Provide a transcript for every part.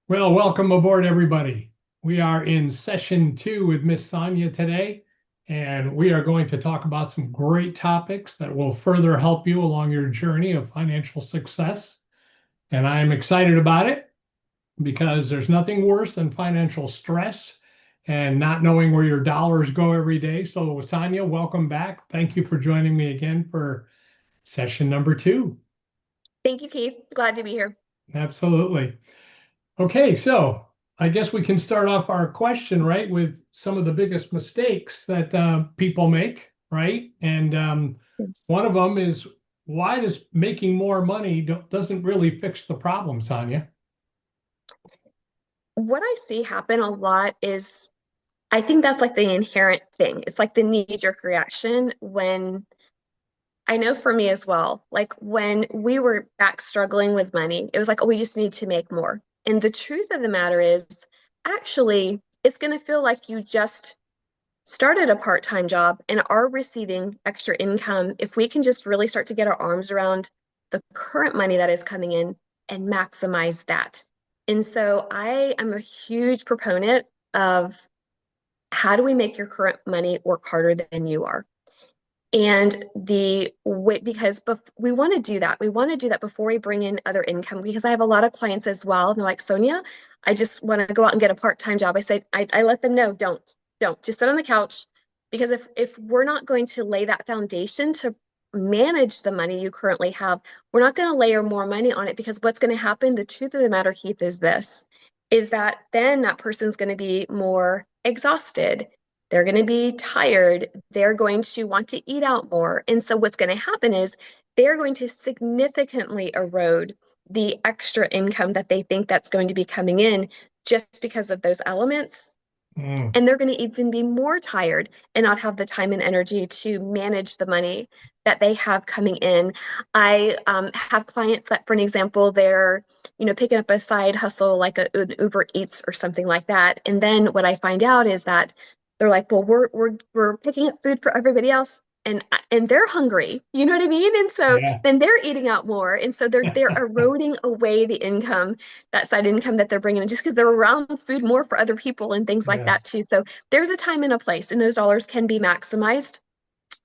Well, welcome aboard, everybody. We are in session two with Miss Sonja today, and we are going to talk about some great topics that will further help you along your journey of financial success. And I'm excited about it because there's nothing worse than financial stress and not knowing where your dollars go every day. So, Sonja, welcome back. Thank you for joining me again for session number two. Thank you, Keith. Glad to be here. Absolutely. Okay, so I guess we can start off our question, right, with some of the biggest mistakes that people make, right? And Yes. one of them is, why does making more money doesn't really fix the problem, Sonia? What I see happen a lot is I think that's like the inherent thing. It's like the knee-jerk reaction when I know for me as well, like when we were back struggling with money, it was like, oh, we just need to make more. And the truth of the matter is, actually, it's going to feel like you just started a part-time job and are receiving extra income. If we can just really start to get our arms around the current money that is coming in and maximize that. And so I am a huge proponent of how do we make your current money work harder than you are? And the way, because we want to do that. We want to do that before we bring in other income because I have a lot of clients as well. And they're like, Sonia, I just want to go out and get a part-time job. I let them know, don't just sit on the couch because if we're not going to lay that foundation to manage the money you currently have, we're not going to layer more money on it because what's going to happen, the truth of the matter, Heath, is this, is that then that person's going to be more exhausted. They're going to be tired. They're going to want to eat out more. And so what's going to happen is they're going to significantly erode the extra income that they think that's going to be coming in just because of those elements. Mm, And they're going to even be more tired and not have the time and energy to manage the money that they have coming in. I have clients that, for an example, they're picking up a side hustle like an Uber Eats or something like that. And then what I find out is that they're like, well, we're picking up food for everybody else. And they're hungry, you know what I mean? And so yeah, then they're eating out more, and so they're eroding away the income, that side income that they're bringing in, just because they're around food more for other people and things like that yes, too. So there's a time and a place, and those dollars can be maximized.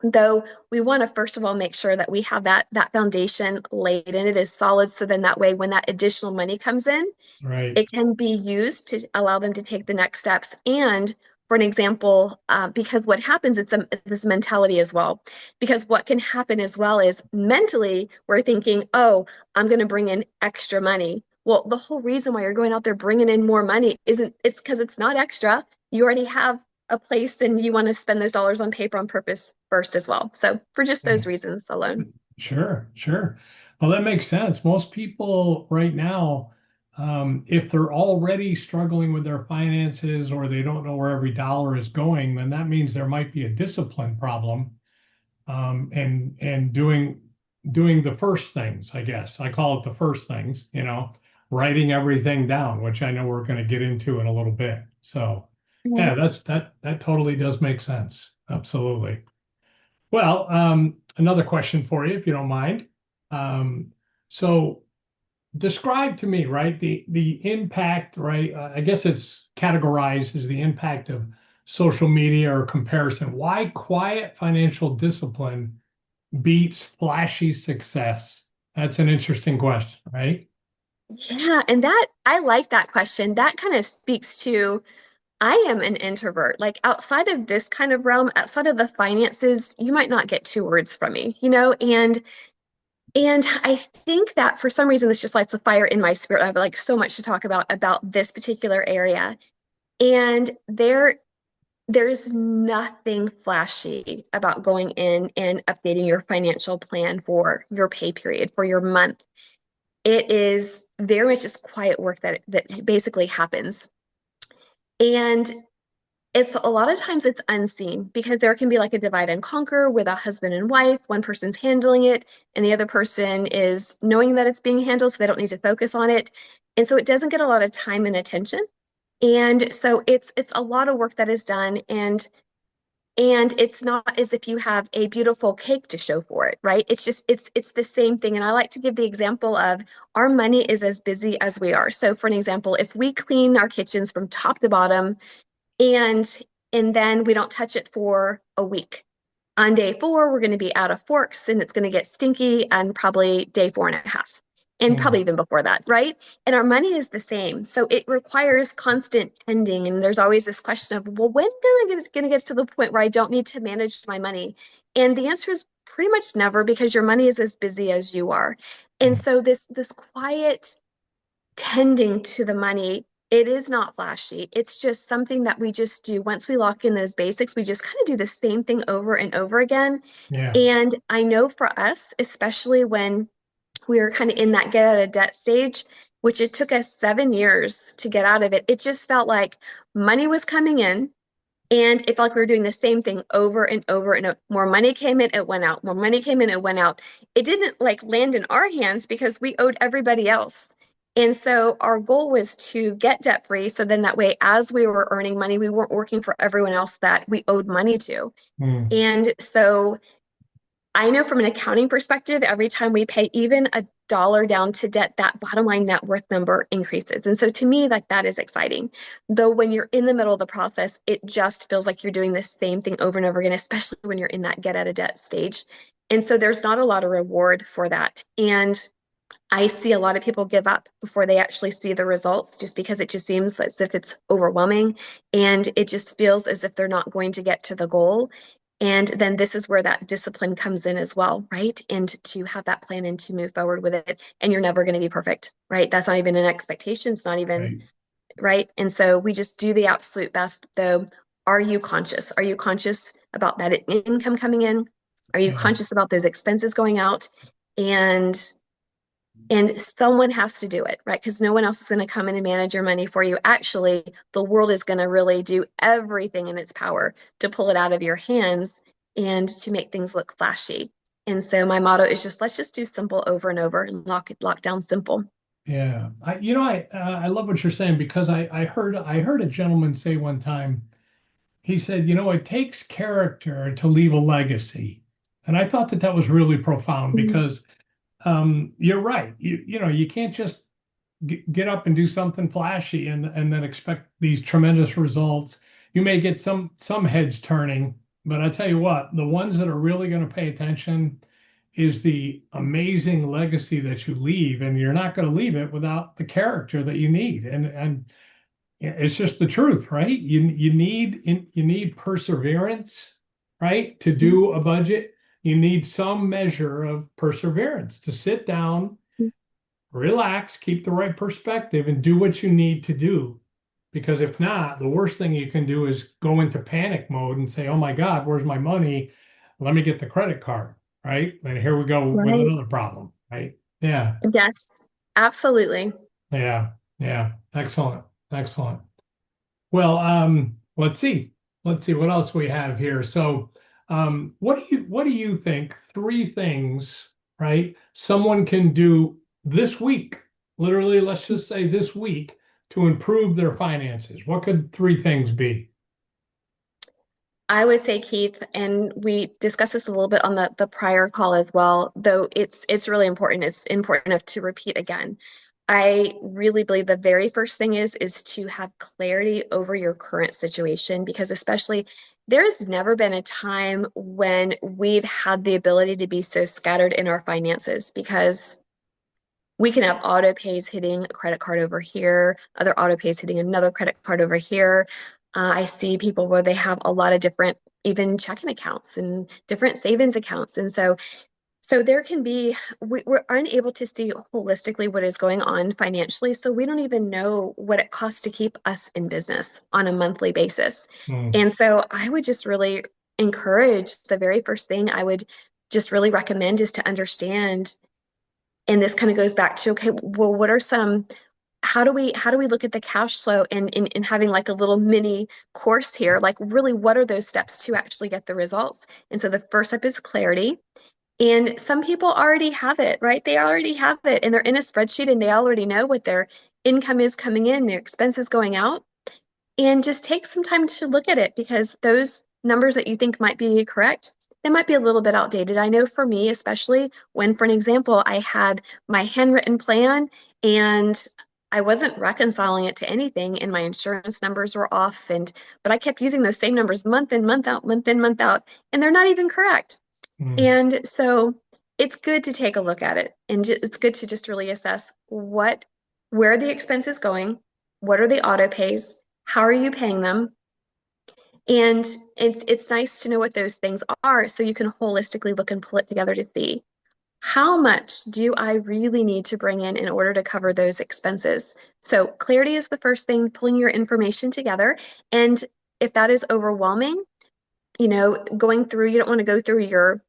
Though we want to first of all make sure that we have that foundation laid and it is solid. So then that way, when that additional money comes in, right. it can be used to allow them to take the next steps. And for an example, because what happens, this mentality as well. Because what can happen as well is mentally, we're thinking, oh, I'm going to bring in extra money. Well, the whole reason why you're going out there bringing in more money isn't, it's because it's not extra. You already have a place and you want to spend those dollars on paper on purpose first as well. So for just Yeah. those reasons alone. Sure, sure. Well, that makes sense. Most people right now, if they're already struggling with their finances or they don't know where every dollar is going, then that means there might be a discipline problem. And doing the first things, I guess. I call it the first things, writing everything down, which I know we're going to get into in a little bit. So, yeah, that totally does make sense. Absolutely. Well, another question for you, if you don't mind. So describe to me, right, the impact, right? I guess it's categorized as the impact of social media or comparison. Why quiet financial discipline beats flashy success? That's an interesting question, right? Yeah, and that I like that question. That kind of speaks to I am an introvert. Like outside of this kind of realm, outside of the finances, you might not get two words from me, and I think that for some reason this just lights the fire in my spirit. I have like so much to talk about this particular area. And there's nothing flashy about going in and updating your financial plan for your pay period, for your month. It is very much just quiet work that basically happens. And it's a lot of times it's unseen because there can be like a divide and conquer with a husband and wife. One person's handling it and the other person is knowing that it's being handled, so they don't need to focus on it. And so it doesn't get a lot of time and attention. And so it's a lot of work that is done. And And it's not as if you have a beautiful cake to show for it, right? It's just it's the same thing. And I like to give the example of our money is as busy as we are. So for an example, if we clean our kitchens from top to bottom and then we don't touch it for a week. On day 4, we're going to be out of forks and it's going to get stinky and probably day 4.5. And probably Mm, even before that, right? And our money is the same. So it requires constant tending. And there's always this question of, well, when am I going to get to the point where I don't need to manage my money? And the answer is pretty much never, because your money is as busy as you are. And mm, so this quiet tending to the money, it is not flashy. It's just something that we just do. Once we lock in those basics, we just kind of do the same thing over and over again. yeah. And I know for us, especially when we were kind of in that get out of debt stage, which it took us 7 years to get out of it, it just felt like money was coming in. And it felt like we were doing the same thing over and over and over. More money came in, it went out. More money came in, it went out. It didn't like land in our hands because we owed everybody else. And so our goal was to get debt free. So then that way, as we were earning money, we weren't working for everyone else that we owed money to. Mm, And so I know from an accounting perspective, every time we pay even a dollar down to debt, that bottom line net worth number increases. And so to me, like that is exciting. Though when you're in the middle of the process, it just feels like you're doing the same thing over and over again, especially when you're in that get out of debt stage. And so there's not a lot of reward for that. And I see a lot of people give up before they actually see the results, just because it just seems as if it's overwhelming and it just feels as if they're not going to get to the goal. And then this is where that discipline comes in as well, right? And to have that plan and to move forward with it. And you're never going to be perfect, right? That's not even an expectation. It's not even, right. right? And so we just do the absolute best, though. Are you conscious? Are you conscious about that income coming in? Are you Yeah. conscious about those expenses going out? And someone has to do it, right? Because no one else is going to come in and manage your money for you. Actually, the world is going to really do everything in its power to pull it out of your hands and to make things look flashy. And so my motto is just let's just do simple over and over and lock down simple. Yeah. I love what you're saying because I heard a gentleman say one time, he said, it takes character to leave a legacy. And I thought that that was really profound Mhm. because you're right. You can't just get up and do something flashy and then expect these tremendous results. You may get some heads turning, but I tell you what, the ones that are really going to pay attention is the amazing legacy that you leave, and you're not going to leave it without the character that you need. And it's just the truth, right? You need perseverance, right? To do a budget, you need some measure of perseverance to sit down, relax, keep the right perspective, and do what you need to do. Because if not, the worst thing you can do is go into panic mode and say, "Oh my God, where's my money? Let me get the credit card." Right? And here we go with Right. another problem. Right? Yeah, Yes, absolutely. yeah, yeah. Excellent, excellent. Well, let's see. Let's see what else we have here. So, what do you think? Three things, right? Someone can do this week, literally, let's just say this week, to improve their finances. What could three things be? I would say, Keith, and we discussed this a little bit on the prior call as well, though it's really important. It's important enough to repeat again. I really believe the very first thing is to have clarity over your current situation, because especially there's never been a time when we've had the ability to be so scattered in our finances, because we can have auto pays hitting a credit card over here, other auto pays hitting another credit card over here. I see people where they have a lot of different, even checking accounts and different savings accounts. And so there can be, we're unable to see holistically what is going on financially. So we don't even know what it costs to keep us in business on a monthly basis. Hmm. And so I would just really encourage, the very first thing I would just really recommend is to understand. And this kind of goes back to, okay, well, what are some, how do we look at the cash flow and having like a little mini course here, like really what are those steps to actually get the results? And so the first step is clarity. And some people already have it, right? They already have it and they're in a spreadsheet and they already know what their income is coming in, their expenses going out. And just take some time to look at it, because those numbers that you think might be correct, they might be a little bit outdated. I know for me, especially when, for an example, I had my handwritten plan and I wasn't reconciling it to anything and my insurance numbers were off but I kept using those same numbers month in, month out, month in, month out, and they're not even correct. Mm. And so it's good to take a look at it and it's good to just really assess where are the expenses going? What are the auto pays? How are you paying them? And it's nice to know what those things are so you can holistically look and pull it together to see how much do I really need to bring in order to cover those expenses. So clarity is the first thing, pulling your information together. And if that is overwhelming, going through, you don't want to go through your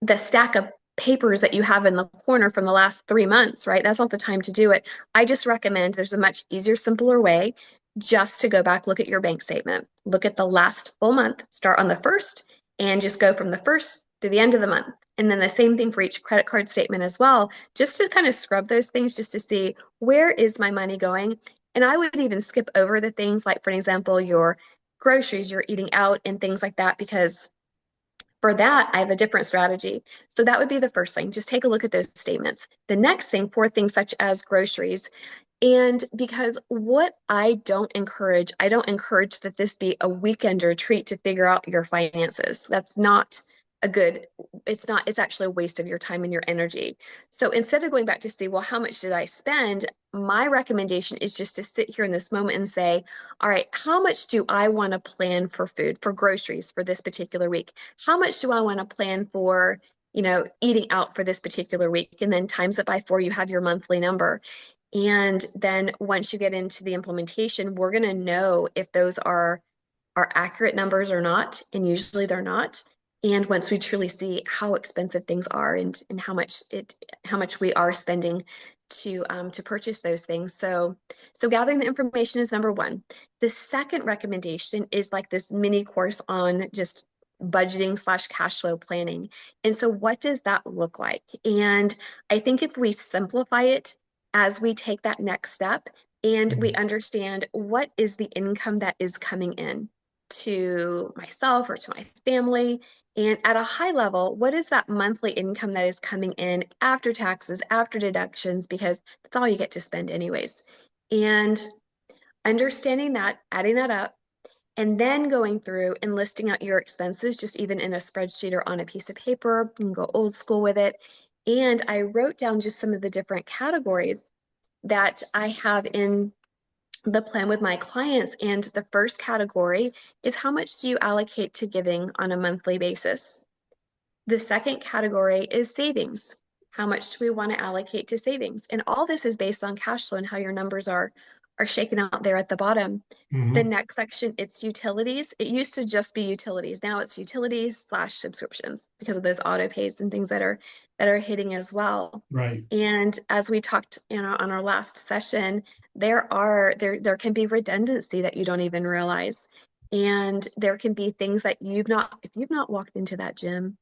the stack of papers that you have in the corner from the last 3 months, right? That's not the time to do it. I just recommend there's a much easier, simpler way just to go back, look at your bank statement, look at the last full month, start on the first, and just go from the first to the end of the month. And then the same thing for each credit card statement as well, just to kind of scrub those things just to see where is my money going. And I would even skip over the things like, for example, your groceries, you're eating out and things like that, because for that, I have a different strategy. So that would be the first thing. Just take a look at those statements. The next thing for things such as groceries, and because what I don't encourage that this be a weekend retreat to figure out your finances. That's not a good, it's actually a waste of your time and your energy. So instead of going back to see, well, how much did I spend? My recommendation is just to sit here in this moment and say, all right, how much do I want to plan for food, for groceries for this particular week? How much do I want to plan for, eating out for this particular week? And then times it by 4, you have your monthly number. And then once you get into the implementation, we're going to know if those are accurate numbers or not. And usually they're not. And once we truly see how expensive things are and how much we are spending to purchase those things. So gathering the information is number one. The second recommendation is like this mini course on just budgeting slash cash flow planning. And so what does that look like? And I think if we simplify it as we take that next step and we Mm. understand what is the income that is coming in to myself or to my family, and at a high level, what is that monthly income that is coming in after taxes, after deductions, because that's all you get to spend anyways. And understanding that, adding that up, and then going through and listing out your expenses, just even in a spreadsheet or on a piece of paper, you can go old school with it. And I wrote down just some of the different categories that I have in the plan with my clients. And the first category is how much do you allocate to giving on a monthly basis? The second category is savings. How much do we want to allocate to savings? And all this is based on cash flow and how your numbers are shaken out there at the bottom. The Mhm. next section, it's utilities. It used to just be utilities. Now it's utilities slash subscriptions because of those auto pays and things that are hitting as well. Right. And as we talked on our last session, there can be redundancy that you don't even realize. And there can be things that if you've not walked into that gym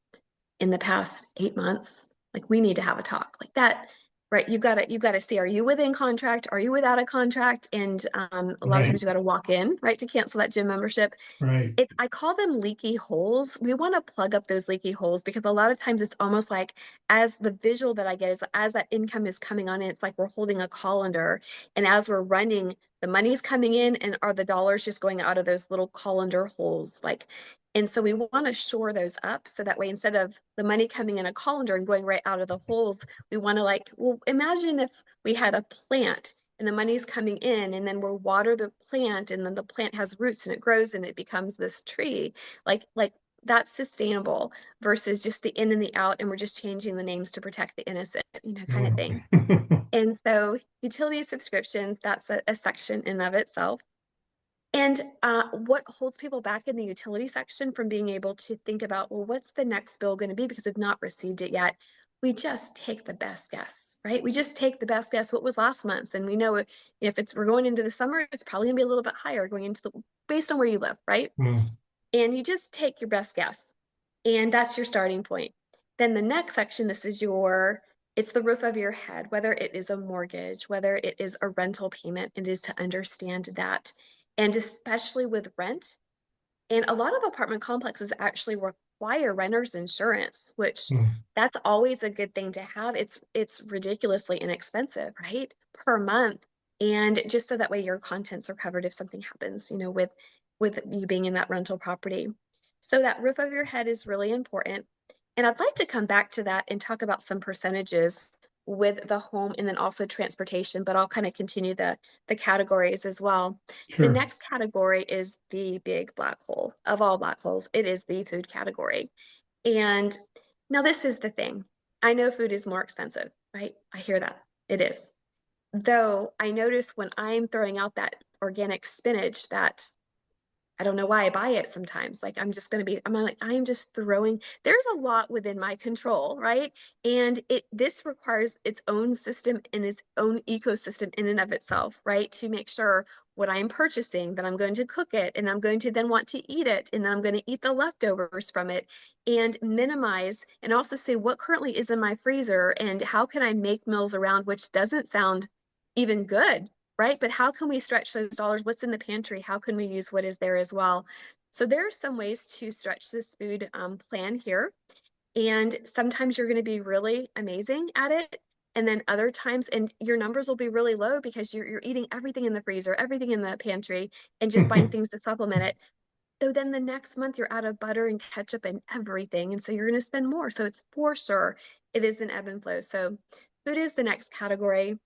in the past 8 months, like we need to have a talk like that, right? You've got to see, are you within contract? Are you without a contract? And a lot of Right. times you got to walk in, right, to cancel that gym membership. Right. I call them leaky holes. We want to plug up those leaky holes because a lot of times it's almost like, as the visual that I get is as that income is coming on in, it's like we're holding a colander, and as we're running, the money's coming in and are the dollars just going out of those little colander holes, like. And so we want to shore those up so that way, instead of the money coming in a colander and going right out of the holes, we want to, like, well, imagine if we had a plant and the money's coming in, and then we'll water the plant, and then the plant has roots and it grows and it becomes this tree. Like that's sustainable versus just the in and the out, and we're just changing the names to protect the innocent, kind of thing. Mm. And so utility subscriptions, that's a section in of itself. And what holds people back in the utility section from being able to think about, well, what's the next bill going to be because we've not received it yet? We just take the best guess, right? We just take the best guess. What was last month's? And we know if we're going into the summer, it's probably going to be a little bit higher going into based on where you live, right? Mm. And you just take your best guess. And that's your starting point. Then the next section, it's the roof of your head, whether it is a mortgage, whether it is a rental payment, it is to understand that. And especially with rent, And a lot of apartment complexes actually require renter's insurance, which Hmm. that's always a good thing to have. It's ridiculously inexpensive, right? Per month. And just so that way your contents are covered if something happens, with you being in that rental property. So that roof over your head is really important. And I'd like to come back to that and talk about some percentages with the home and then also transportation, but I'll kind of continue the categories as well. The Sure. next category is the big black hole of all black holes. It is the food category. And now this is the thing. I know food is more expensive, right? I hear that. It is. Though I notice when I'm throwing out that organic spinach that I don't know why I buy it sometimes. Like I'm like, I'm just throwing, there's a lot within my control, right? And this requires its own system and its own ecosystem in and of itself, right? To make sure what I'm purchasing, that I'm going to cook it and I'm going to then want to eat it and then I'm going to eat the leftovers from it and minimize and also say what currently is in my freezer and how can I make meals around, which doesn't sound even good, right? But how can we stretch those dollars? What's in the pantry? How can we use what is there as well? So there are some ways to stretch this food plan here. And sometimes you're going to be really amazing at it. And then other times, and your numbers will be really low because you're eating everything in the freezer, everything in the pantry, and just buying things to supplement it. So then the next month you're out of butter and ketchup and everything. And so you're going to spend more. So it's for sure, it is an ebb and flow. So food is the next category.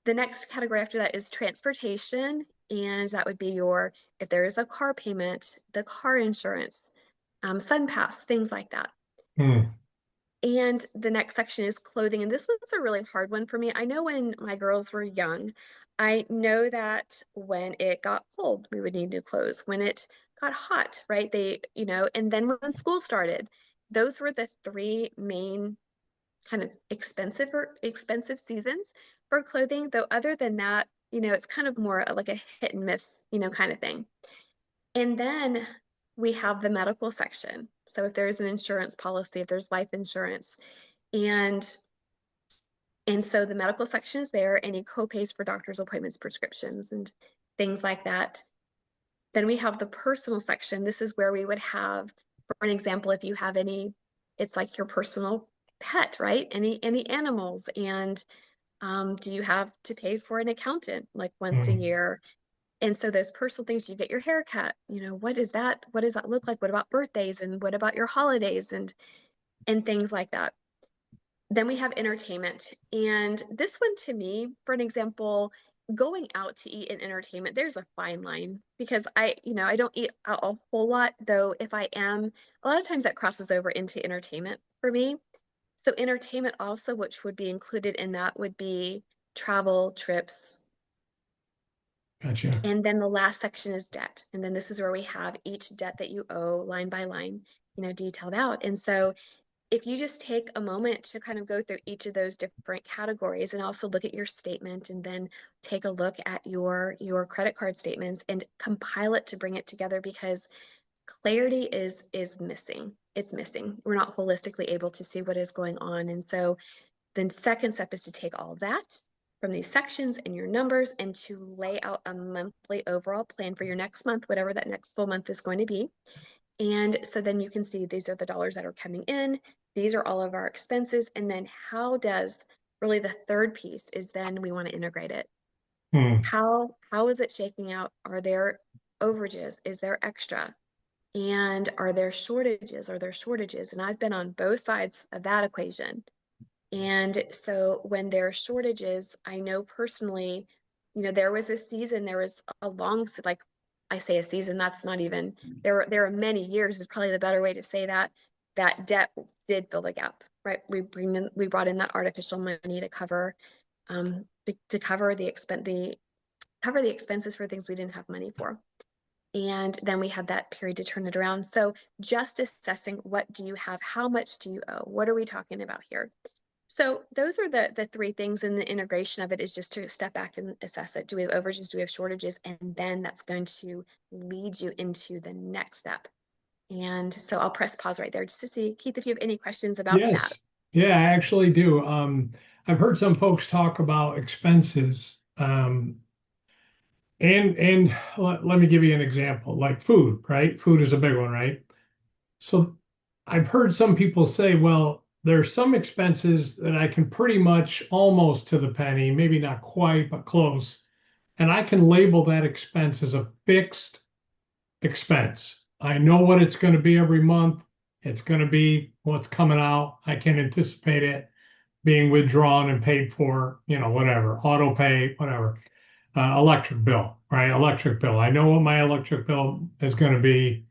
The next category after that is transportation, and that would be if there is a car payment, the car insurance, sun pass, things like that. Hmm. And the next section is clothing, and this one's a really hard one for me. I know when my girls were young, I know that when it got cold, we would need new clothes. When it got hot, right? And then when school started, those were the three main kind of expensive seasons for clothing. Though other than that, it's kind of more like a hit and miss, kind of thing. And then we have the medical section. So if there's an insurance policy, if there's life insurance, and and so the medical section is there, any co-pays for doctor's appointments, prescriptions, and things like that. Then we have the personal section. This is where we would have, for an example, if you have it's like your personal pet, right? Any animals, and do you have to pay for an accountant like once a Hmm. year? And so those personal things, you get your haircut, what is that? What does that look like? What about birthdays and what about your holidays and things like that? Then we have entertainment. And this one to me, for an example, going out to eat and entertainment, there's a fine line because I don't eat out a whole lot, though if I am, a lot of times that crosses over into entertainment for me. So entertainment also, which would be included in that, would be travel, trips. Gotcha. And then the last section is debt. And then this is where we have each debt that you owe line by line, detailed out. And so if you just take a moment to kind of go through each of those different categories and also look at your statement and then take a look at your credit card statements and compile it to bring it together because clarity is missing. It's missing. We're not holistically able to see what is going on. And so the second step is to take all of that from these sections and your numbers and to lay out a monthly overall plan for your next month, whatever that next full month is going to be. And so then you can see these are the dollars that are coming in. These are all of our expenses. And then how does really the third piece is then we want to integrate it. Hmm. How is it shaking out? Are there overages? Is there extra? And are there shortages? Are there shortages? And I've been on both sides of that equation. And so when there are shortages, I know personally, there was a season, there was a long, like I say a season, that's not even, there are many years is probably the better way to say that, that debt did fill the gap, right? We brought in that artificial money to cover the expenses for things we didn't have money for. And then we had that period to turn it around. So just assessing what do you have? How much do you owe? What are we talking about here? So those are the three things, and the integration of it is just to step back and assess it. Do we have overages? Do we have shortages? And then that's going to lead you into the next step. And so I'll press pause right there just to see, Keith, if you have any questions about that. Yes. Yeah, I actually do. I've heard some folks talk about expenses. And let me give you an example, like food, right? Food is a big one, right? So I've heard some people say, well, there's some expenses that I can pretty much almost to the penny, maybe not quite, but close. And I can label that expense as a fixed expense. I know what it's going to be every month. It's going to be what's coming out. I can anticipate it being withdrawn and paid for, whatever, auto pay, whatever. Electric bill, right? Electric bill. I know what my electric bill is going to be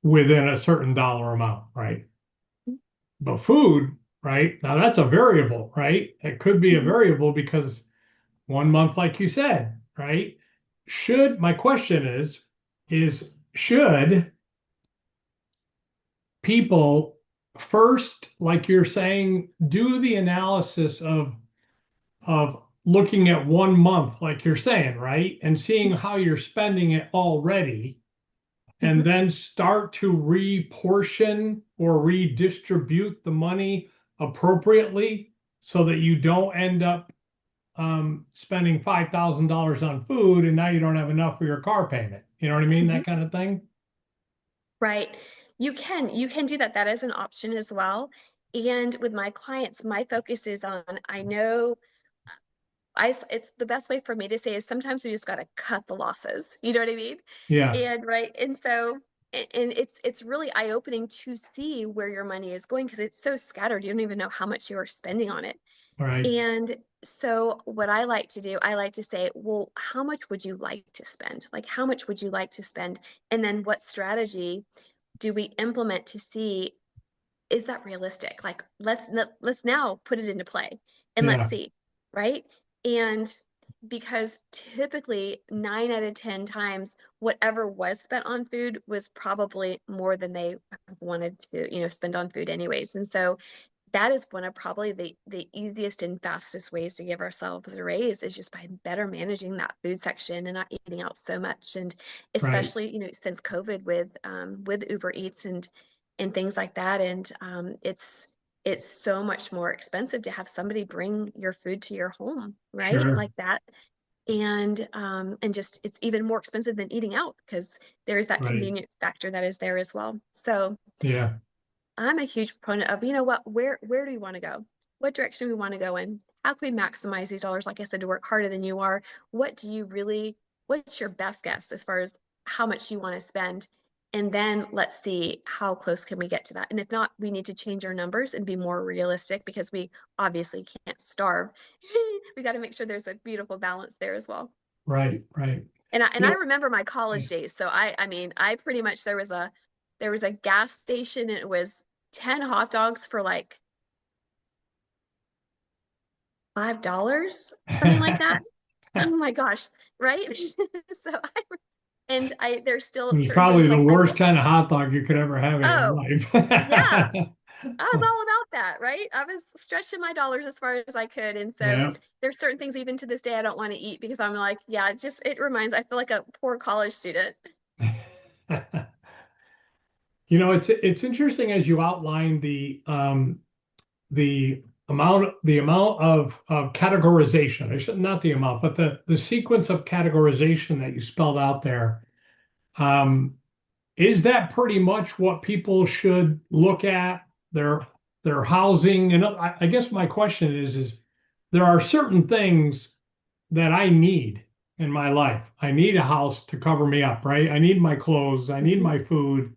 within a certain dollar amount, right? But food, right? Now that's a variable, right? It could be a Mhm. variable because one month, like you said, right? My question is should people first, like you're saying, do the analysis of looking at one month, like you're saying, right? And seeing how you're spending it already, and Mhm. then start to reportion or redistribute the money appropriately so that you don't end up spending $5,000 on food and now you don't have enough for your car payment. You know what I mean? Mhm. That kind of thing. Right. You can do that. That is an option as well. And with my clients, my focus is on, I know it's the best way for me to say is sometimes we just got to cut the losses. You know what I mean? Yeah. And right. And so, and it's really eye-opening to see where your money is going because it's so scattered. You don't even know how much you are spending on it. All right. And so what I like to do, I like to say, well, how much would you like to spend? Like, how much would you like to spend? And then what strategy do we implement to see is that realistic? Like, let's now put it into play and let's Yeah. see, right? And because typically 9 out of 10 times, whatever was spent on food was probably more than they wanted to, spend on food anyways. And so that is one of probably the easiest and fastest ways to give ourselves a raise is just by better managing that food section and not eating out so much. And Right. especially, since COVID with Uber Eats and things like that. And it's so much more expensive to have somebody bring your food to your home, right? Sure. Like that. And just it's even more expensive than eating out because there's that Right. convenience factor that is there as well. So Yeah. I'm a huge proponent of, you know what, where do we want to go? What direction we want to go in? How can we maximize these dollars? Like I said, to work harder than you are. What's your best guess as far as how much you want to spend? And then let's see how close can we get to that. And if not, we need to change our numbers and be more realistic because we obviously can't starve. We got to make sure there's a beautiful balance there as well. Right. Right. And I You remember my know, college days. So I mean, I pretty much there was a gas station and it was 10 hot dogs for like $5 or something like that. Oh my gosh, right? So there's still it's certain probably things the like worst kind of hot dog you could ever have in your oh, yeah, life. I was all about that, right? I was stretching my dollars as far as I could. And so Yeah. there's certain things even to this day I don't want to eat because I'm like, yeah, I feel like a poor college student. It's interesting as you outline the amount of categorization. I should not the amount, but the sequence of categorization that you spelled out there. Um, is that pretty much what people should look at their housing? And I guess my question is there are certain things that I need in my life. I need a house to cover me up, right? I need my clothes, I need Hmm. my food.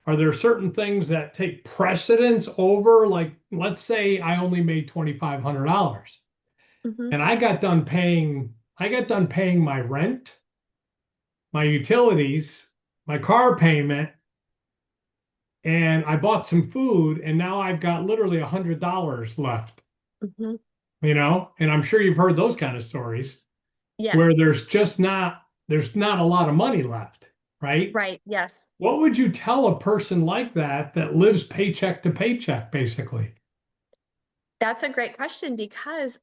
Are there certain things that take precedence over, like let's say I only made $2,500 Hmm. and I got done paying my rent, my utilities, my car payment, and I bought some food, and now I've got literally $100 left, Hmm. and I'm sure you've heard those kind of stories where Yes. there's not a lot of money left, right? Right. Yes. What would you tell a person like that lives paycheck to paycheck, basically? That's a great question because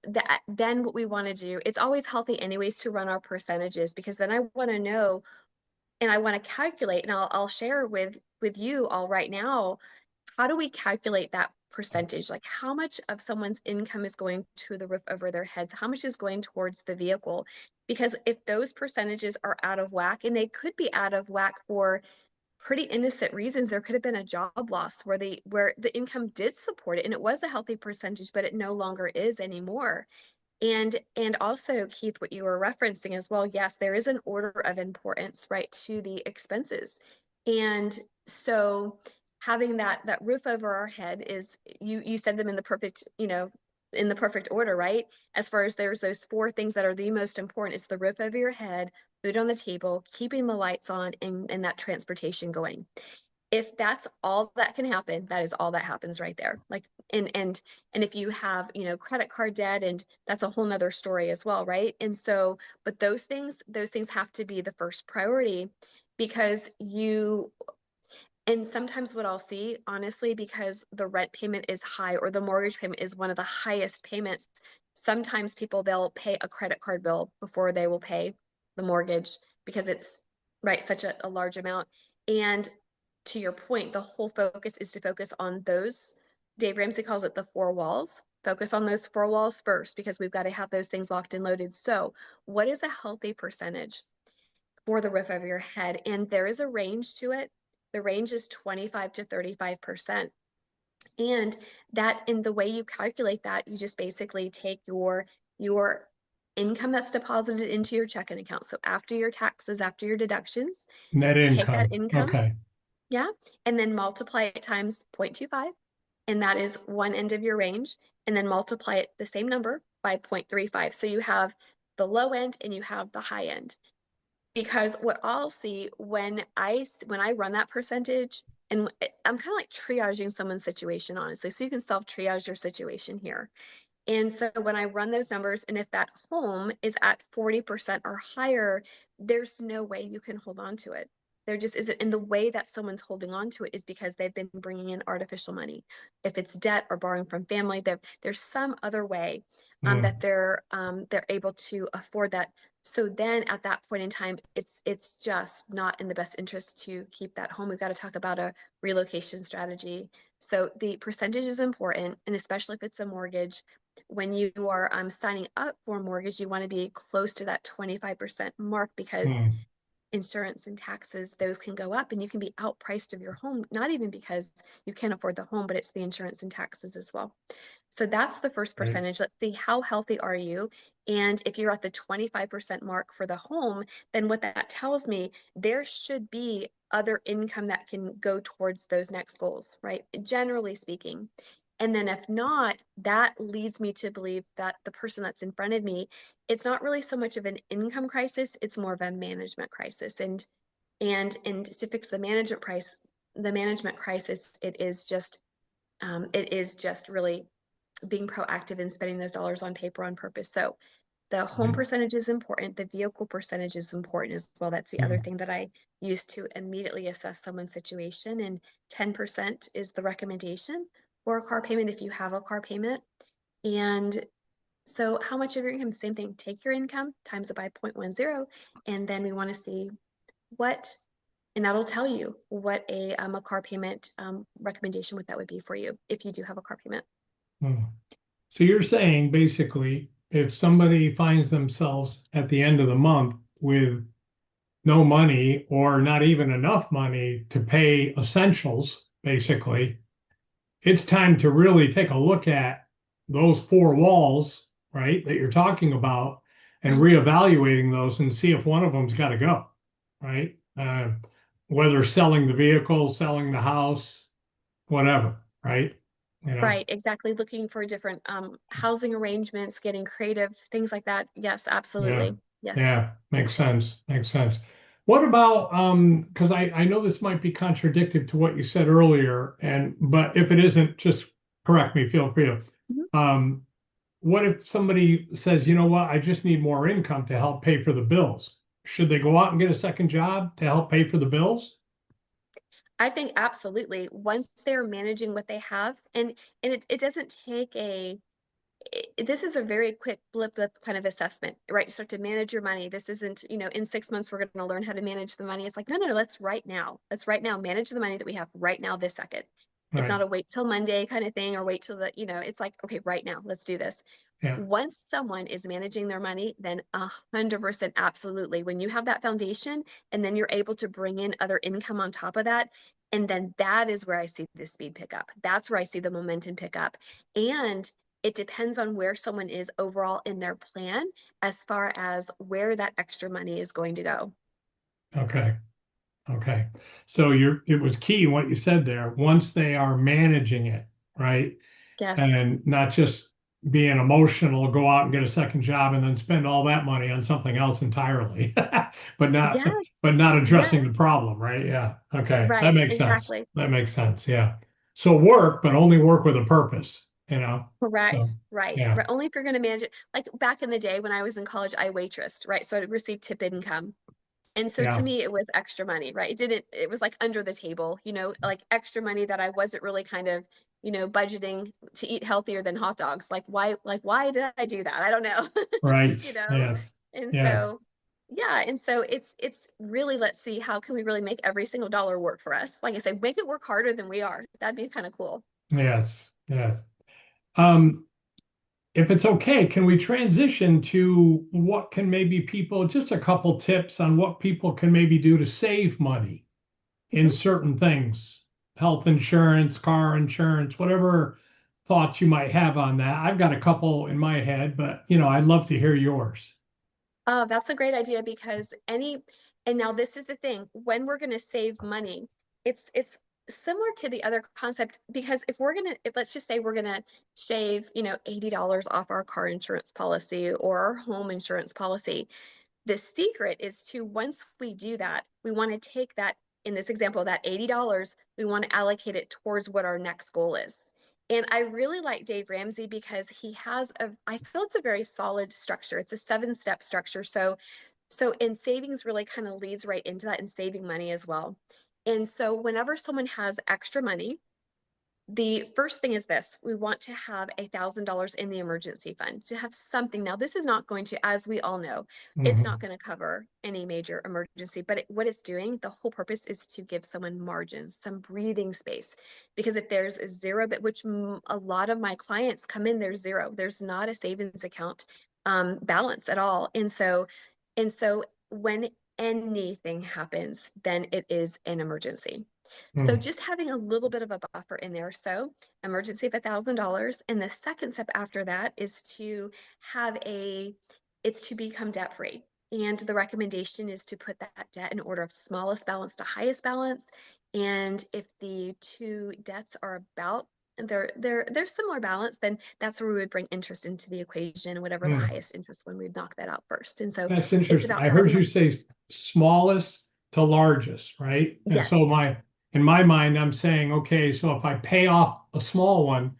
then what we want to do, it's always healthy anyways to run our percentages because then I want to know and I want to calculate and I'll share with you all right now, how do we calculate that percentage, like how much of someone's income is going to the roof over their heads, how much is going towards the vehicle. Because if those percentages are out of whack, and they could be out of whack for pretty innocent reasons, there could have been a job loss where the income did support it and it was a healthy percentage, but it no longer is anymore. And also, Keith, what you were referencing as well, yes, there is an order of importance, right, to the expenses. And so having that roof over our head is, you said them in the perfect, in the perfect order, right? As far as there's those four things that are the most important, it's the roof over your head, food on the table, keeping the lights on, and that transportation going. If that's all that can happen, that is all that happens right there. Like, and if you have, credit card debt, and that's a whole nother story as well, right? And so, but those things have to be the first priority, because and sometimes what I'll see, honestly, because the rent payment is high or the mortgage payment is one of the highest payments, sometimes people, they'll pay a credit card bill before they will pay the mortgage, because it's, right, such a large amount. And to your point, the whole focus is to focus on those. Dave Ramsey calls it the four walls. Focus on those four walls first, because we've got to have those things locked and loaded. So, what is a healthy percentage for the roof over your head? And there is a range to it. The range is 25 to 35%. And that, in the way you calculate that, you just basically take your income that's deposited into your checking account. So after your taxes, after your deductions, Net take that income. income, Okay. yeah, and then multiply it times 0.25, and that is one end of your range, and then multiply it the same number by 0.35. So you have the low end and you have the high end. Because what I'll see when I run that percentage, and I'm kind of like triaging someone's situation, honestly, so you can self triage your situation here. And so when I run those numbers, and if that home is at 40% or higher, there's no way you can hold on to it. There just isn't. And the way that someone's holding on to it is because they've been bringing in artificial money. If it's debt or borrowing from family, there's some other way that Mm, they're able to afford that. So then at that point in time, it's just not in the best interest to keep that home. We've got to talk about a relocation strategy. So the percentage is important, and especially if it's a mortgage, when you are signing up for a mortgage, you want to be close to that 25% mark, because mm, insurance and taxes, those can go up and you can be outpriced of your home, not even because you can't afford the home, but it's the insurance and taxes as well. So that's the first right. percentage. Let's see, how healthy are you? And if you're at the 25% mark for the home, then what that tells me, there should be other income that can go towards those next goals, right? Generally speaking. And then if not, that leads me to believe that the person that's in front of me, it's not really so much of an income crisis, it's more of a management crisis. And to fix the management crisis, it is just really being proactive in spending those dollars on paper on purpose. So the home Right. percentage is important. The vehicle percentage is important as well. That's the other Mm, thing that I use to immediately assess someone's situation. And 10% is the recommendation for a car payment if you have a car payment. And so how much of your income? Same thing. Take your income, times it by 0.10, and then we want to see what, and that'll tell you what a car payment recommendation, what that would be for you if you do have a car payment. mm. So you're saying basically, if somebody finds themselves at the end of the month with no money or not even enough money to pay essentials, basically, it's time to really take a look at those four walls, right, that you're talking about, and Mhm. reevaluating those and see if one of them's got to go, right? Whether selling the vehicle, selling the house, whatever, right? You know, Right, exactly. Looking for different housing arrangements, getting creative, things like that. Yes, yeah, absolutely. Yes. yeah, makes sense, makes sense. What about because I know this might be contradictory to what you said earlier, and but if it isn't, just correct me, feel free to. Mhm. Um, what if somebody says, you know what, I just need more income to help pay for the bills? Should they go out and get a second job to help pay for the bills? I think absolutely. Once they're managing what they have, and it doesn't take this is a very quick blip kind of assessment, right? You start to manage your money. This isn't, in 6 months we're going to learn how to manage the money. It's like, no, no, no, let's right now manage the money that we have right now, this second. It's Right. not a wait till Monday kind of thing or wait till it's like, okay, right now, let's do this. Yeah. Once someone is managing their money, then 100% absolutely. When you have that foundation and then you're able to bring in other income on top of that, and then that is where I see the speed pick up. That's where I see the momentum pick up. And it depends on where someone is overall in their plan as far as where that extra money is going to go. Okay. Okay. So it was key what you said there. Once they are managing it, right? Yes. And not just being emotional, go out and get a second job and then spend all that money on something else entirely, but not Yes. but not Yes. addressing the problem, right? Yeah. Okay. That Right. makes sense. Exactly. That makes sense. Yeah. So work, but only work with a purpose, you know? So Correct. Right. yeah. Right. Only if you're going to manage it. Like back in the day when I was in college, I waitressed, right? So I received tip income. And so to Yeah. me, it was extra money, right? It was like under the table, like extra money that I wasn't really kind of, budgeting to eat healthier than hot dogs. Like why did I do that? I don't know, Right. you know? Yes. And Yes. so, yeah. And so it's really, let's see, how can we really make every single dollar work for us? Like I say, make it work harder than we are. That'd be kind of cool. Yes. Yes. Um, if it's okay, can we transition to what can maybe people, just a couple tips on what people can maybe do to save money in Mhm. certain things, health insurance, car insurance, whatever thoughts you might have on that. I've got a couple in my head, but I'd love to hear yours. Oh, that's a great idea because and now this is the thing, when we're going to save money, it's similar to the other concept because if let's just say we're going to shave, $80 off our car insurance policy or our home insurance policy, the secret is to, once we do that, we want to take that, in this example, that $80, we want to allocate it towards what our next goal is. And I really like Dave Ramsey because I feel it's a very solid structure. It's a 7-step structure. So in savings really kind of leads right into that, and saving money as well. And so whenever someone has extra money, the first thing is this: we want to have $1,000 in the emergency fund to have something. Now, this is not going to, as we all know, it's not Mhm. going to cover any major emergency, but what it's doing, the whole purpose is to give someone margin, some breathing space. Because if there's a zero, but which a lot of my clients come in, there's zero, there's not a savings account balance at all. And so when anything happens, then it is an emergency. So Mm, just having a little bit of a buffer in there. So emergency of $1,000. And the second step after that is it's to become debt free. And the recommendation is to put that debt in order of smallest balance to highest balance. And if the two debts are about they're similar balance, then that's where we would bring interest into the equation, and whatever the mm. highest interest one, we'd knock that out first. And so That's it's interesting. about I heard having you say smallest to largest, right? And yes, so in my mind, I'm saying, okay, so if I pay off a small one,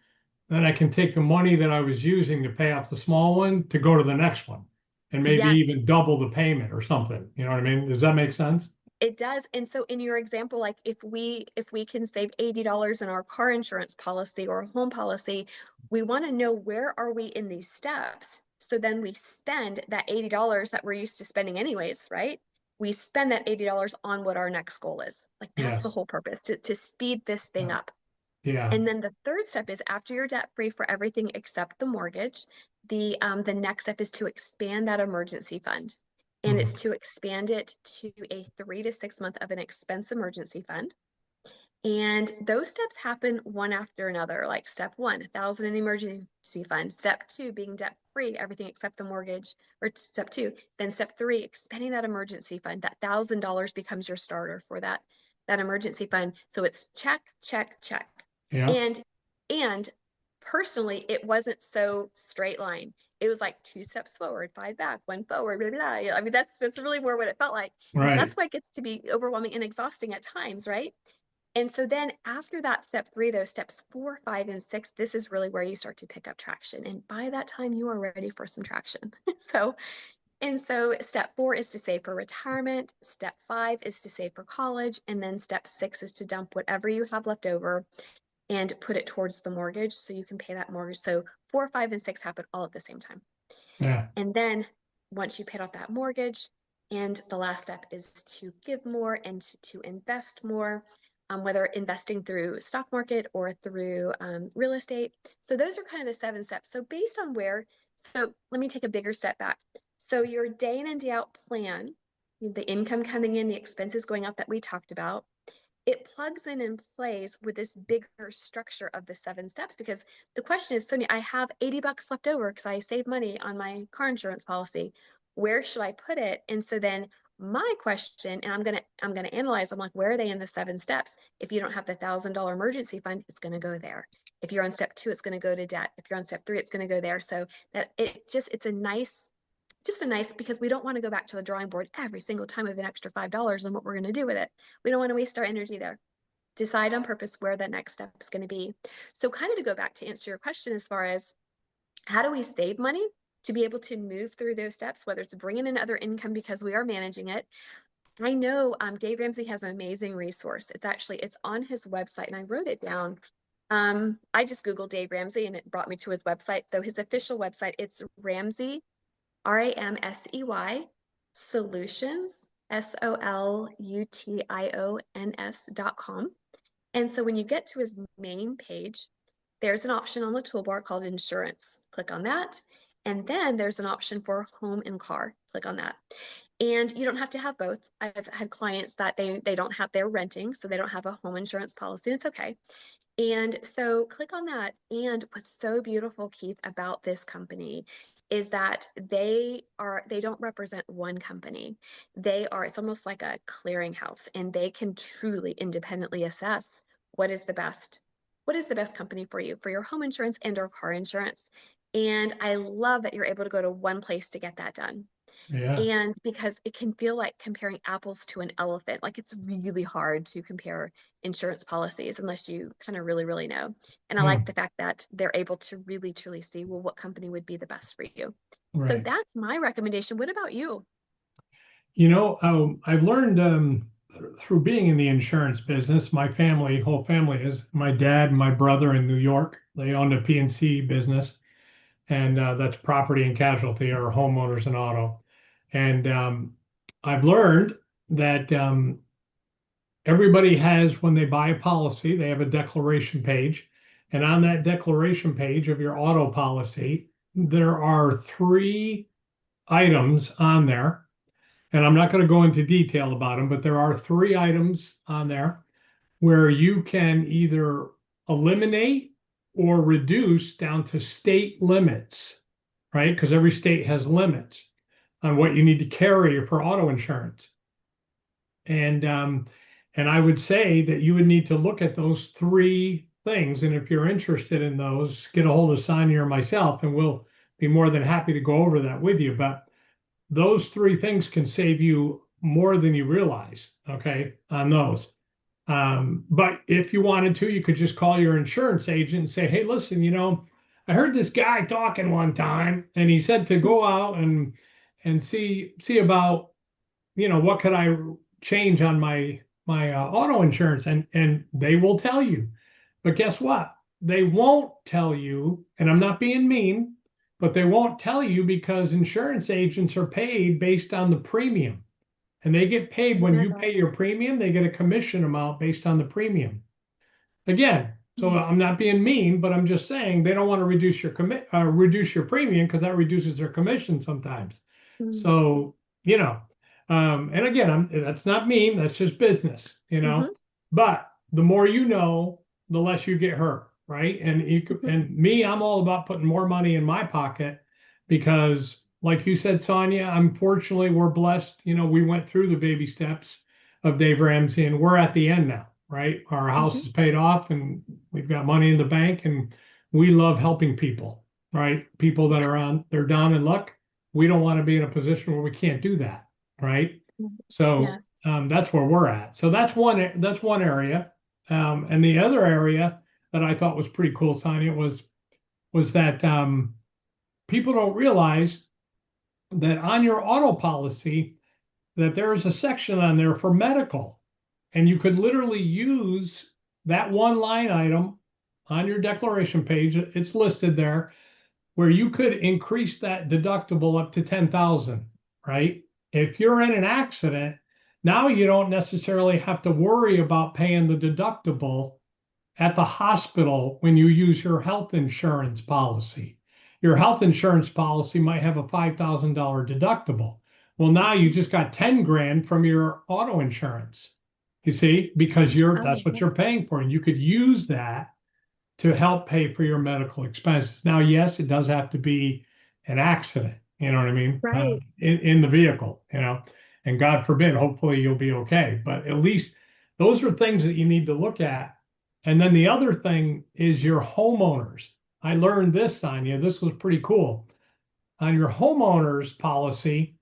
then I can take the money that I was using to pay off the small one to go to the next one and maybe yes. even double the payment or something. You know what I mean? Does that make sense? It does. And so in your example, like if we can save $80 in our car insurance policy or home policy, we want to know, where are we in these steps? So then we spend that $80 that we're used to spending anyways, right? We spend that $80 on what our next goal is. Like that's the Yes. whole purpose, to speed this thing Yeah. up. Yeah. And then the third step is, after you're debt free for everything except the mortgage, the next step is to expand that emergency fund. And Mhm. it's to expand it to a 3 to 6 month of an expense emergency fund. And those steps happen one after another. Like step one, 1,000 in the emergency fund. Step two, being debt free, everything except the mortgage, or step two. Then step three, expanding that emergency fund. That $1,000 becomes your starter for that emergency fund. So it's check, check, check. Yeah. And and personally, it wasn't so straight line. It was like 2 steps forward, five back, one forward, blah, blah, blah. I mean, that's really more what it felt like. And Right. that's why it gets to be overwhelming and exhausting at times, right? And so then after that step three, those steps four, five, and six, this is really where you start to pick up traction. And by that time, you are ready for some traction. So step four is to save for retirement. Step five is to save for college. And then step six is to dump whatever you have left over and put it towards the mortgage so you can pay that mortgage. So four, five, and six happen all at the same time. Yeah. And then once you paid off that mortgage, and the last step is to give more and to invest more. whether investing through stock market or through real estate. So those are kind of the 7 steps. So based on so let me take a bigger step back. So your day in and day out plan, the income coming in, the expenses going out that we talked about, it plugs in and plays with this bigger structure of the 7 steps. Because the question is, Sonia, I have $80 left over because I saved money on my car insurance policy. Where should I put it? And so then my question, and I'm gonna analyze, I'm like, where are they in the 7 steps? If you don't have the $1,000 emergency fund, it's gonna go there. If you're on step 2, it's gonna go to debt. If you're on step 3, it's gonna go there. So that it's a nice, because we don't want to go back to the drawing board every single time with an extra $5 on what we're going to do with it. We don't want to waste our energy there. Decide on purpose where that next step is going to be. So kind of to go back to answer your question as far as how do we save money to be able to move through those steps, whether it's bringing in other income because we are managing it. I know Dave Ramsey has an amazing resource. It's on his website, and I wrote it down. I just Googled Dave Ramsey and it brought me to his website. Though his official website, it's Ramsey, Ramsey solutions, solutions.com. And so when you get to his main page, there's an option on the toolbar called insurance. Click on that. And then there's an option for home and car. Click on that. And you don't have to have both. I've had clients that they don't have, they're renting, so they don't have a home insurance policy. It's okay. And so click on that. And what's so beautiful, Keith, about this company is that they don't represent one company. It's almost like a clearinghouse, and they can truly independently assess what is the best company for you, for your home insurance and or car insurance. And I love that you're able to go to one place to get that done. Yeah. And because it can feel like comparing apples to an elephant, like it's really hard to compare insurance policies unless you kind of really, really know. And I Yeah. like the fact that they're able to really, truly see, well, what company would be the best for you. So Right. that's my recommendation. What about you? I've learned through being in the insurance business, whole family is my dad and my brother in New York. They owned a P&C business, and that's property and casualty or homeowners and auto. And I've learned that everybody has, when they buy a policy, they have a declaration page. And on that declaration page of your auto policy, there are three items on there, and I'm not going to go into detail about them, but there are three items on there where you can either eliminate or reduce down to state limits, right? Because every state has limits on what you need to carry for auto insurance. And I would say that you would need to look at those three things. And if you're interested in those, get a hold of Sonja or myself, and we'll be more than happy to go over that with you. But those three things can save you more than you realize, okay, on those. But if you wanted to, you could just call your insurance agent and say, hey, listen, I heard this guy talking one time, and he said to go out and see about, what could I change on my auto insurance, and they will tell you. But guess what? They won't tell you, and I'm not being mean, but they won't tell you because insurance agents are paid based on the premium. And they get paid when you pay your premium, they get a commission amount based on the premium. Again, so I'm not being mean, but I'm just saying they don't want to reduce your premium because that reduces their commission sometimes. Mm-hmm. So, and again, that's not mean, that's just business. But the more you know, the less you get hurt, right? And me, I'm all about putting more money in my pocket because, like you said, Sonja, unfortunately, we're blessed. We went through the baby steps of Dave Ramsey, and we're at the end now, right? Our house is paid off, and we've got money in the bank, and we love helping people, right? People that they're down in luck. We don't want to be in a position where we can't do that, right? So Yes. that's where we're at. So that's one area. And the other area that I thought was pretty cool, Sonja, was that people don't realize that on your auto policy that there is a section on there for medical, and you could literally use that one line item on your declaration page. It's listed there where you could increase that deductible up to 10,000, right? If you're in an accident Now you don't necessarily have to worry about paying the deductible at the hospital when you use your health insurance policy. Your health insurance policy might have a $5,000 deductible. Well, now you just got 10 grand from your auto insurance. You see, because Oh, that's what yeah. you're paying for, and you could use that to help pay for your medical expenses. Now, yes, it does have to be an accident, you know what I mean, Right. in the vehicle, and God forbid, hopefully you'll be okay. But at least those are things that you need to look at. And then the other thing is your homeowners. I learned this, Sonja. This was pretty cool. On your homeowners policy,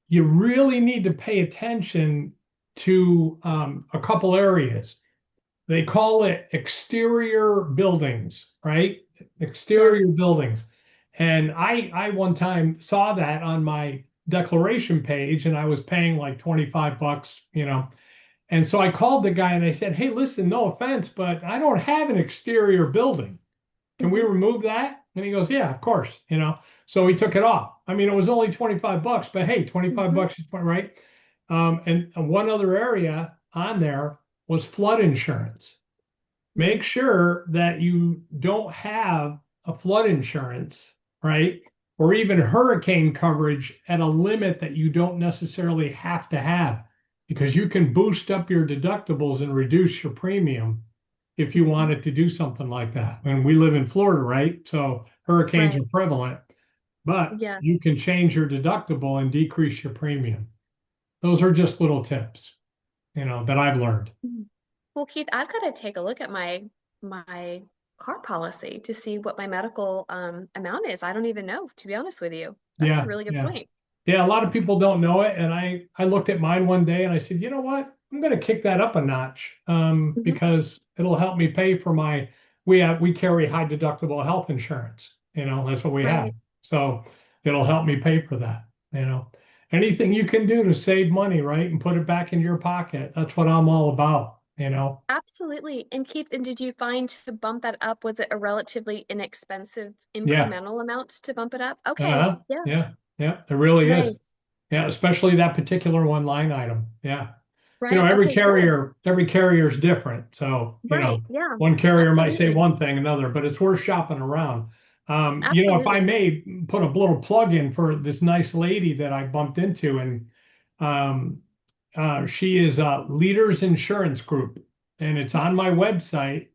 you really need to pay attention to a couple areas. They call it exterior buildings, right? Exterior Yes. buildings. And I one time saw that on my declaration page and I was paying like 25 bucks, And so I called the guy and I said, "Hey, listen, no offense, but I don't have an exterior building. Can we Hmm. remove that?" And he goes, "Yeah, of course. So he took it off. I mean, it was only 25 bucks, but hey, 25 Hmm. bucks is right. And one other area on there was flood insurance. Make sure that you don't have a flood insurance, right? Or even hurricane coverage at a limit that you don't necessarily have to have, because you can boost up your deductibles and reduce your premium if you Hmm. wanted to do something like that. And we live in Florida, right? So hurricanes Right. are prevalent, but Yes. you can change your deductible and decrease your premium. Those are just little tips, that I've learned. Mhm. Well, Keith, I've got to take a look at my car policy to see what my medical amount is. I don't even know, to be honest with you. That's a Yeah, really good yeah. point. Yeah, a lot of people don't know it, and I looked at mine one day and I said, you know what? I'm going to kick that up a notch, Hmm. because it'll help me pay for my. We carry high deductible health insurance. That's what we have. Right. So it'll help me pay for that. Anything you can do to save money, right, and put it back in your pocket. That's what I'm all about. Absolutely. And Keith, and did you find to bump that up, was it a relatively inexpensive Yeah. incremental amount to bump it up? Okay. Uh-huh. Yeah. Yeah. Yeah. It really is. Nice. Yeah, especially that particular one line item. Yeah. Right. Every Okay, good. carrier is different. So, Right. Yeah. one carrier might say Absolutely. one thing, another, but it's worth shopping around. If I Absolutely. may put a little plug in for this nice lady that I bumped into, and um, she is Leaders Insurance Group, and it's on my website,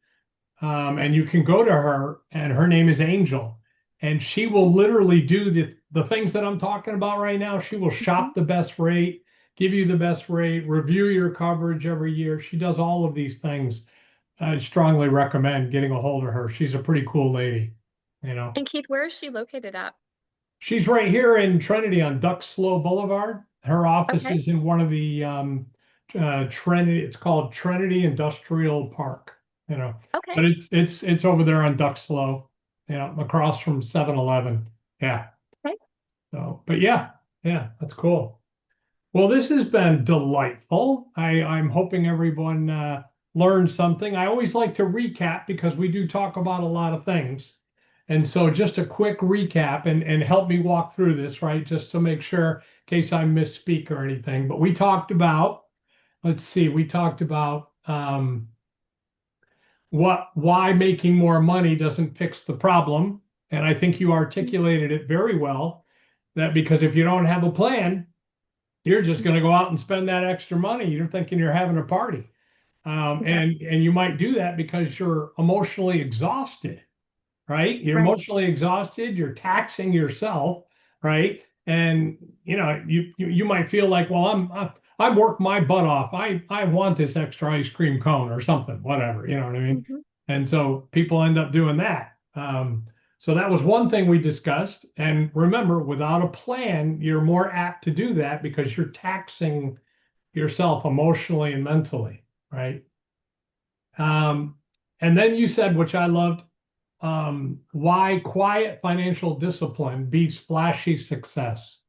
and you can go to her, and her name is Angel, and she will literally do the things that I'm talking about right now. She will Mhm. shop the best rate, give you the best rate, review your coverage every year. She does all of these things. I strongly recommend getting a hold of her. She's a pretty cool lady. You know, And Keith, where is she located at? she's right here in Trinity on Duck Slow Boulevard. Her office Okay. is in one of the Trinity. It's called Trinity Industrial Park. Okay. But it's over there on Duck Slow. Across from 7-Eleven. Yeah. Okay. So, but yeah, yeah, that's cool. Well, this has been delightful. I'm hoping everyone learned something. I always like to recap because we do talk about a lot of things. And so just a quick recap and help me walk through this, right? Just to make sure in case I misspeak or anything. But we talked about, let's see, we talked about why making more money doesn't fix the problem. And I think you articulated it very well, that because if you don't have a plan, you're just going to go out and spend that extra money. You're thinking you're having a party. Yeah. And you might do that because you're emotionally exhausted, right? You're Right. emotionally exhausted, you're taxing yourself, right? And you might feel like, well, I worked my butt off. I want this extra ice cream cone or something, whatever, you know what I mean? Hmm. And so people end up doing that. So that was one thing we discussed. And remember, without a plan, you're more apt to do that because you're taxing yourself emotionally and mentally, right? Um, and then you said, which I loved, why quiet financial discipline beats flashy success,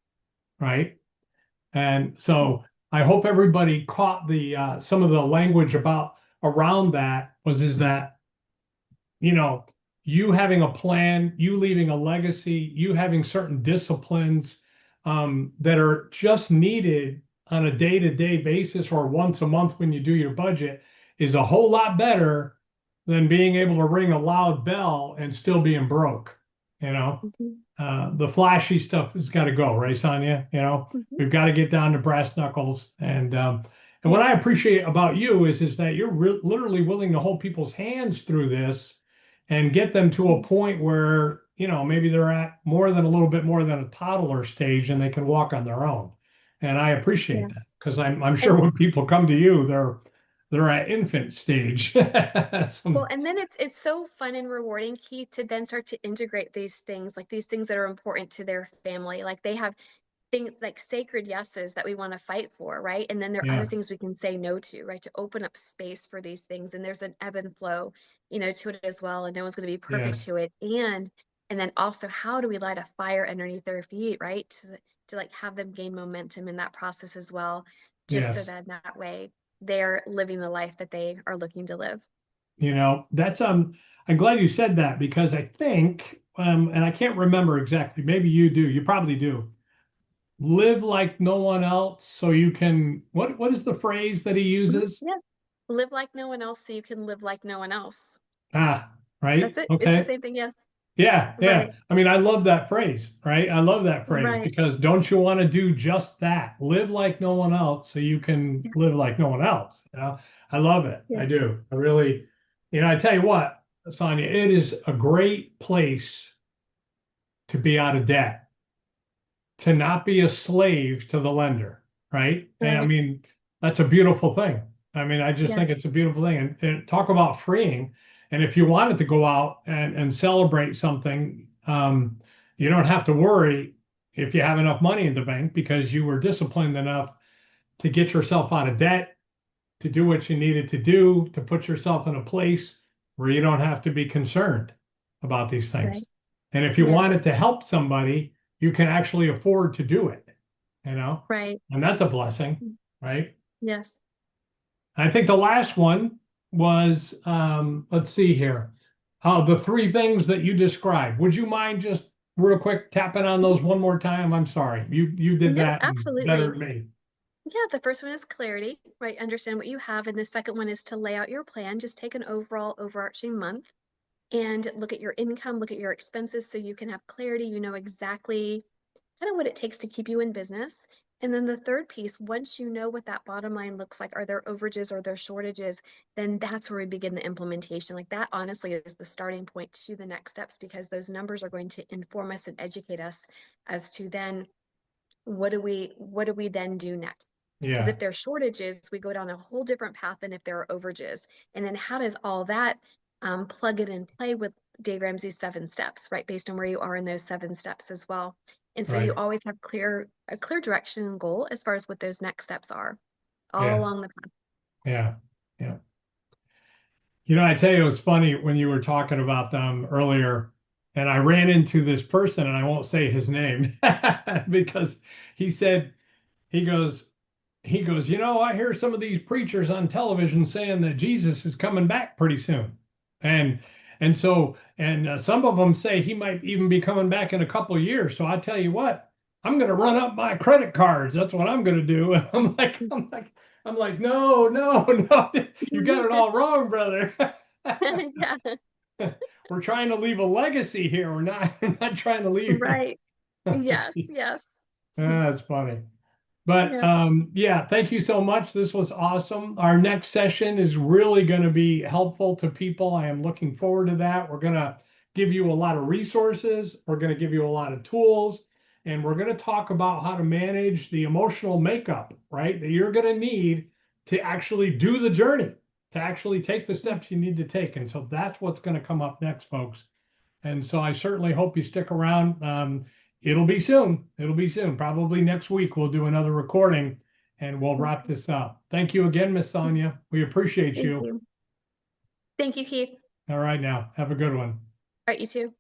right? And so I hope everybody caught the some of the language about around that was is that you know you having a plan, you leaving a legacy, you having certain disciplines that are just needed on a day-to-day basis or once a month when you do your budget is a whole lot better than being able to ring a loud bell and still being broke. You know, Mhm. the flashy stuff has got to go, right, Sonja? You know, Mhm. we've got to get down to brass knuckles. And what Yeah. I appreciate about you is that you're literally willing to hold people's hands through this and get them to a Mhm. point where, maybe they're at more than a little bit more than a toddler stage and they can walk on their own. And I appreciate Yes. that because I'm sure And when people come to you, they're at infant stage. well, Some, and then it's so fun and rewarding, Keith, to then start to integrate these things, like these things that are important to their family. Like they have things like sacred yeses that we want to fight for, right? And then there are other yeah, things we can say no to, right? To open up space for these things. And there's an ebb and flow, to it as well. And no one's going to be perfect yes, to it. And then also, how do we light a fire underneath their feet, right? To like have them gain momentum in that process as well, just so yes. that that way they're living the life that they are looking to live. That's I'm glad you said that because I think and I can't remember exactly, maybe you do, you probably do. Live like no one else so you can what is the phrase that he Mhm. uses? Yeah. Live like no one else so you can live like no one else. Ah, That's right. it. It's the Okay. same thing. Yes. Yeah, yeah. Right. I mean, I love that phrase, right? I love that phrase Right. because don't you want to do just that? Live like no one else so you can Yeah. live like no one else. I love it. I Yes. do. I really, I tell you what, Sonia, it is a great place to be out of debt, to not be a slave to the lender, right? And I Right. mean, that's a beautiful thing. I mean, I just think Yes. it's a beautiful thing. And talk about freeing. And if you wanted to go out and celebrate something, you don't have to worry if you have enough money in the bank because you were disciplined enough to get yourself out of debt, to do what you needed to do, to put yourself in a place where you don't have to be concerned about these things. Right. And if you Yes. wanted to help somebody, you can actually afford to do it, you know, Right. and that's a blessing, right? Yes. I think the last one was, let's see here, the three things that you described. Would you mind just real quick tapping on Mhm. those one more time? I'm sorry, you did No, that better absolutely. than me. Yeah, the first one is clarity, right? Understand what you have. And the second one is to lay out your plan. Just take an overall overarching month and look at your income, look at your expenses so you can have clarity. You know exactly kind of what it takes to keep you in business. And then the third piece, once you know what that bottom line looks like, are there overages, are there shortages? Then that's where we begin the implementation. Like that, honestly, is the starting point to the next steps because those numbers are going to inform us and educate us as to then what do we then do next? Because Yeah, if there's shortages, we go down a whole different path than if there are overages. And then how does all that plug it and play with Dave Ramsey's 7 steps, right? Based on where you are in those 7 steps as well. And so you right. always have a clear direction and goal as far as what those next steps are all Yes, along the path. yeah, yeah. I tell you, it was funny when you were talking about them earlier, and I ran into this person, and I won't say his name because he said, he goes, I hear some of these preachers on television saying that Jesus is coming back pretty soon. And some of them say he might even be coming back in a couple of years. So I tell you what, I'm going to run up my credit cards. That's what I'm going to do. And I'm like, no, no, no, you got it all wrong, brother. Yeah, We're trying to leave a legacy here. We're not trying to leave. right. Yes, yes. That's funny. But Yep. yeah, thank you so much. This was awesome. Our next session is really going to be helpful to people. I am looking forward to that. We're going to give you a lot of resources. We're going to give you a lot of tools, and we're going to talk about how to manage the emotional makeup, right? That you're going to need to actually do the journey, to actually take the steps you Yes. need to take. And so that's what's going to come up next, folks. And so I certainly hope you stick around. It'll be soon. It'll be soon. Probably next week we'll do another recording and we'll wrap Okay. this up. Thank you again, Miss Sonia. We appreciate Thank you. you. Thank you, Keith. All right now. Have a good one. All right, you too.